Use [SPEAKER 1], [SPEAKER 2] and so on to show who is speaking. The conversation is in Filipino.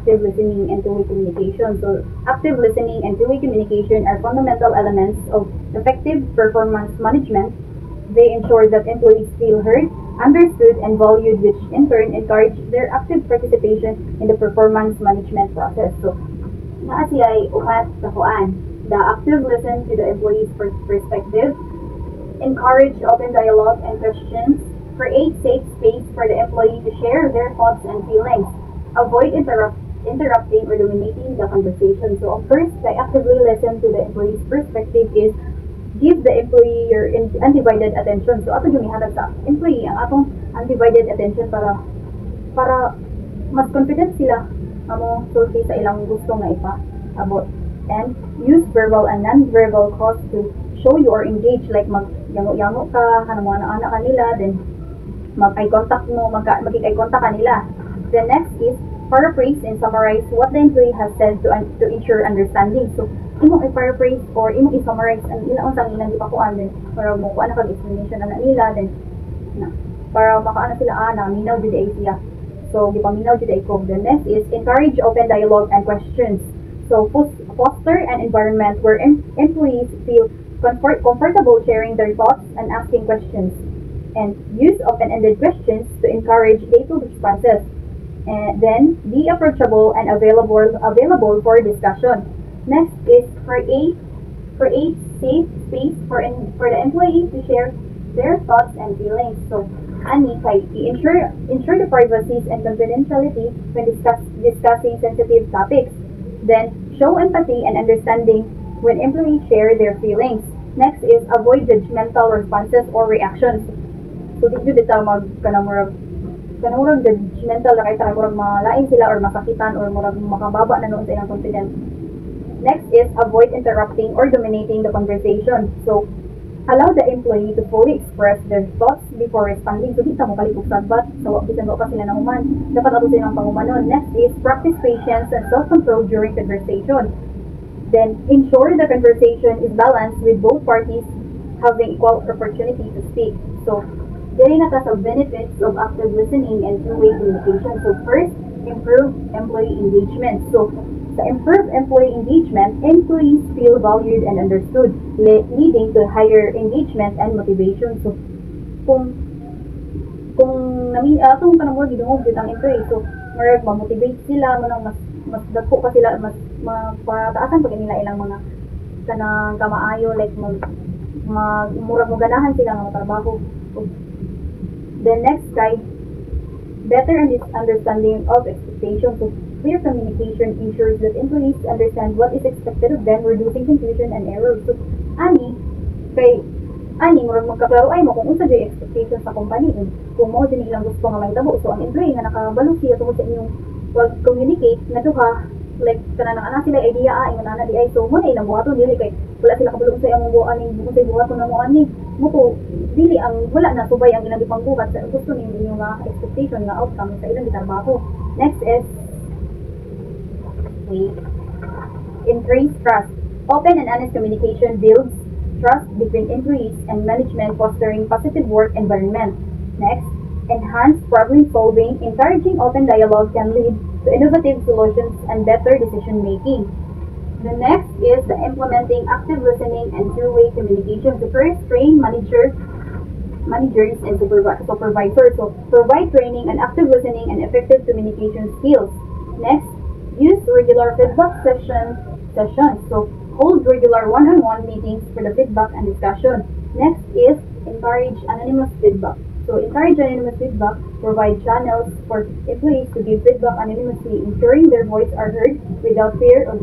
[SPEAKER 1] active listening and two-way communication. So active listening and two-way communication are fundamental elements of effective performance management. They ensure that employees feel heard, understood, and valued, which in turn encourage their active participation in the performance management process. So, naa siya ay uhat sa kuan. The active listen to the employee's perspective, encourage open dialogue and questions, create safe space for the employee to share their thoughts and feelings, avoid interrupting or dominating the conversation. So, first, the actively listen to the employee's perspective is give the employee your undivided attention. So ato gumihatag sa employee ang atong undivided attention para mas confident sila amo sulti sa ilang gusto nga ipaabot. And use verbal and non-verbal cues to show you are engaged, like magyango-yango ka kanang mga anak kanila, then mag-eye contact mo, mag-eye contact kanila. The next is paraphrase and summarize what the employee has said to ensure understanding. So imong i-paraphrase or imong i-summarize ang ilang unsang ilang gipakuan, din para mo kuan kag explanation na nila, then para makaano sila na minaw jud ay siya. So gipaminaw jud ay ko. The next is encourage open dialogue and questions. So foster an environment where employees feel comfortable sharing their thoughts and asking questions, and use open-ended questions to encourage detailed responses. And then be approachable and available for discussion. Next is create safe space for the employee to share their thoughts and feelings. So, ani kay ensure the privacy and confidentiality when discussing sensitive topics. Then show empathy and understanding when employees share their feelings. Next is avoid judgmental responses or reactions. So dito kanamurag judgmental ra kay murag malain sila or masakitan or murag makababa na noon sa ilang confidence. Next is avoid interrupting or dominating the conversation. So, allow the employee to fully express their thoughts before responding. So, di ta mo kalipog sagbat. So, bisan pa sila na human. Dapat ato silang pangumanon. Next is practice patience and self-control during conversation. Then, ensure the conversation is balanced with both parties having equal opportunity to speak. So, diri na ta sa benefits of active listening and two-way communication. So, first, improve employee engagement. So, sa improved employee engagement, employees feel valued and understood, leading to higher engagement and motivation. So, kung atong kanamo gidungog jud ang employee, so marag ma-motivate sila, mas dagko pa sila, mas mapataasan pag nila ilang mga kanang kamaayo, like murag mo ganahan sila nga matrabaho. The next guy, better understanding of expectations. So, clear communication ensures that employees understand what is expected of them, reducing confusion and errors. So, murag magkaklaro ay mo kung unsa jay expectations sa company. Kung mo din ilang gusto nga mahitabo. So, ang employee nga nakabalo siya tungod sa inyong pag-communicate na duha, like kanang ana sila idea ingon ana di ay, so mo na ilang buhaton dili kay wala sila kabalo sa imong buhaton ning buhaton na mo ani mo to dili ang wala na subay ang ilang gipanggubat sa gusto ninyo nga expectation nga outcome sa ilang gitrabaho. Next is increase trust. Open and honest communication builds trust between employees and management, fostering positive work environment. Next, enhance problem solving. Encouraging open dialogue can lead to innovative solutions and better decision making. The next is the implementing active listening and two-way communication. So first, train managers and supervisors. So provide training on active listening and effective communication skills. Next, use regular feedback sessions. So hold regular one-on-one meetings for the feedback and discussion. Next is encourage anonymous feedback. So encourage anonymous feedback, provide channels for employees to give feedback anonymously, ensuring their voice are heard without fear of